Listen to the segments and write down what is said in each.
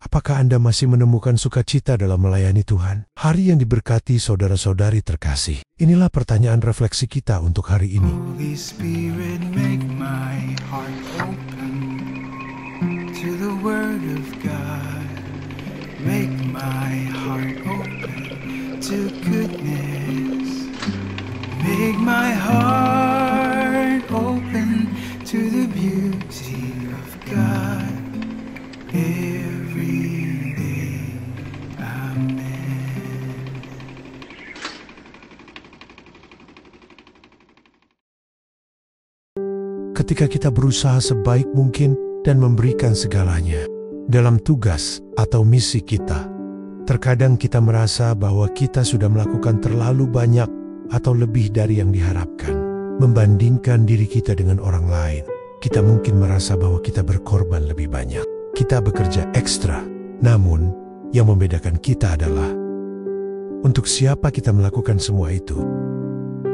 Apakah Anda masih menemukan sukacita dalam melayani Tuhan? Hari yang diberkati saudara-saudari terkasih. Inilah pertanyaan refleksi kita untuk hari ini. Holy Spirit, make my heart open to the Word of God. Make my heart open to goodness. Make my heart open to the beauty of God. Every day, amen. Ketika kita berusaha sebaik mungkin dan memberikan segalanya dalam tugas atau misi kita, terkadang kita merasa bahwa kita sudah melakukan terlalu banyak atau lebih dari yang diharapkan. Membandingkan diri kita dengan orang lain, kita mungkin merasa bahwa kita berkorban lebih banyak. Kita bekerja ekstra, namun yang membedakan kita adalah untuk siapa kita melakukan semua itu.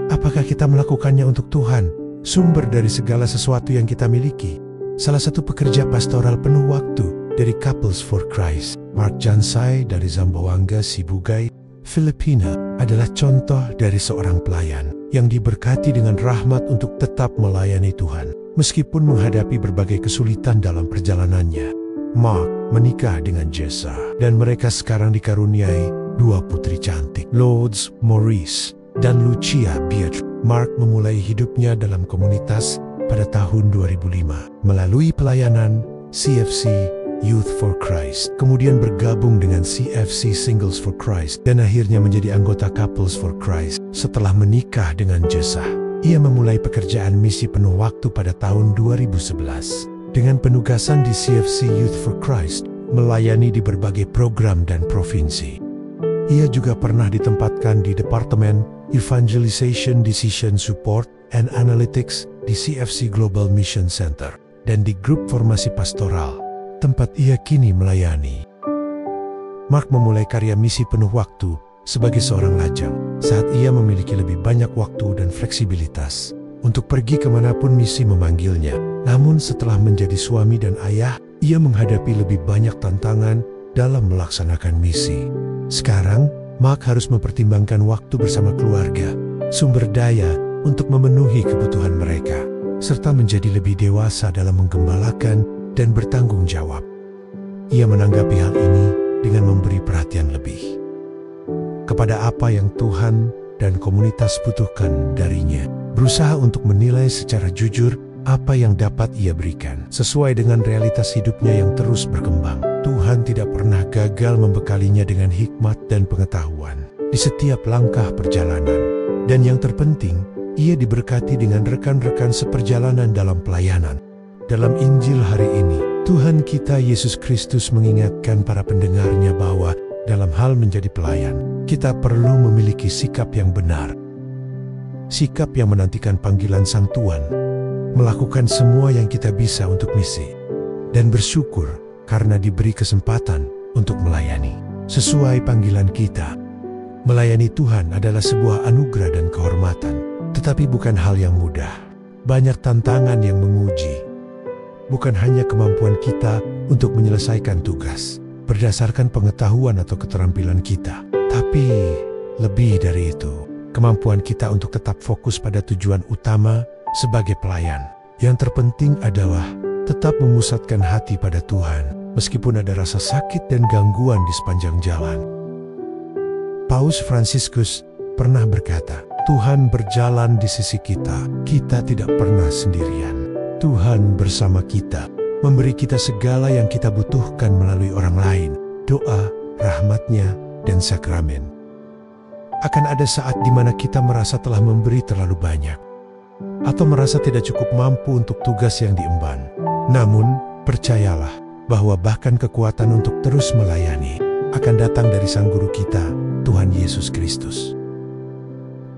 Apakah kita melakukannya untuk Tuhan, sumber dari segala sesuatu yang kita miliki? Salah satu pekerja pastoral penuh waktu dari Couples for Christ, Mark Jansai dari Zamboanga, Sibugay, Filipina, adalah contoh dari seorang pelayan yang diberkati dengan rahmat untuk tetap melayani Tuhan, meskipun menghadapi berbagai kesulitan dalam perjalanannya. Mark menikah dengan Jessa, dan mereka sekarang dikaruniai dua putri cantik, Lourdes Maurice dan Lucia Beatrice. Mark memulai hidupnya dalam komunitas pada tahun 2005 melalui pelayanan CFC Youth for Christ, kemudian bergabung dengan CFC Singles for Christ, dan akhirnya menjadi anggota Couples for Christ. Setelah menikah dengan Jessa, ia memulai pekerjaan misi penuh waktu pada tahun 2011. Dengan penugasan di CFC Youth for Christ, melayani di berbagai program dan provinsi. Ia juga pernah ditempatkan di Departemen Evangelization Decision Support and Analytics di CFC Global Mission Center, dan di grup formasi pastoral, tempat ia kini melayani. Mark memulai karya misi penuh waktu sebagai seorang lajang saat ia memiliki lebih banyak waktu dan fleksibilitas untuk pergi kemanapun misi memanggilnya. Namun setelah menjadi suami dan ayah, ia menghadapi lebih banyak tantangan dalam melaksanakan misi. Sekarang, Mark harus mempertimbangkan waktu bersama keluarga, sumber daya untuk memenuhi kebutuhan mereka, serta menjadi lebih dewasa dalam menggembalakan dan bertanggung jawab. Ia menanggapi hal ini dengan memberi perhatian lebih kepada apa yang Tuhan dan komunitas butuhkan darinya, berusaha untuk menilai secara jujur apa yang dapat ia berikan sesuai dengan realitas hidupnya yang terus berkembang. Tuhan tidak pernah gagal membekalinya dengan hikmat dan pengetahuan di setiap langkah perjalanan. Dan yang terpenting, ia diberkati dengan rekan-rekan seperjalanan dalam pelayanan. Dalam Injil hari ini, Tuhan kita Yesus Kristus mengingatkan para pendengarnya bahwa dalam hal menjadi pelayan, kita perlu memiliki sikap yang benar. Sikap yang menantikan panggilan Sang Tuan, melakukan semua yang kita bisa untuk misi, dan bersyukur karena diberi kesempatan untuk melayani sesuai panggilan kita. Melayani Tuhan adalah sebuah anugerah dan kehormatan, tetapi bukan hal yang mudah. Banyak tantangan yang menguji, bukan hanya kemampuan kita untuk menyelesaikan tugas berdasarkan pengetahuan atau keterampilan kita, tapi lebih dari itu, kemampuan kita untuk tetap fokus pada tujuan utama sebagai pelayan. Yang terpenting adalah tetap memusatkan hati pada Tuhan, meskipun ada rasa sakit dan gangguan di sepanjang jalan. Paus Fransiskus pernah berkata, Tuhan berjalan di sisi kita, kita tidak pernah sendirian. Tuhan bersama kita, memberi kita segala yang kita butuhkan melalui orang lain, doa, rahmat-Nya, dan sakramen. Akan ada saat di mana kita merasa telah memberi terlalu banyak, atau merasa tidak cukup mampu untuk tugas yang diemban. Namun, percayalah bahwa bahkan kekuatan untuk terus melayani akan datang dari Sang Guru kita, Tuhan Yesus Kristus.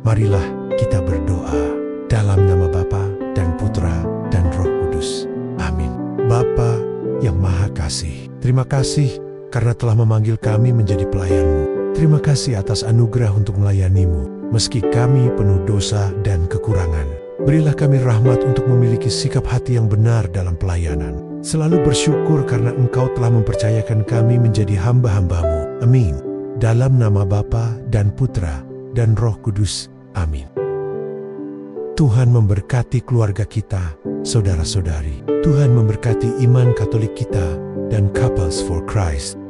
Marilah kita berdoa dalam nama Bapa dan Putra dan Roh Kudus. Amin. Bapa yang Maha Kasih, terima kasih karena telah memanggil kami menjadi pelayan-Mu. Terima kasih atas anugerah untuk melayani-Mu, meski kami penuh dosa dan kekurangan. Berilah kami rahmat untuk memiliki sikap hati yang benar dalam pelayanan. Selalu bersyukur karena Engkau telah mempercayakan kami menjadi hamba-hamba-Mu. Amin. Dalam nama Bapa dan Putra dan Roh Kudus. Amin. Tuhan memberkati keluarga kita, saudara-saudari. Tuhan memberkati iman Katolik kita dan Couples for Christ.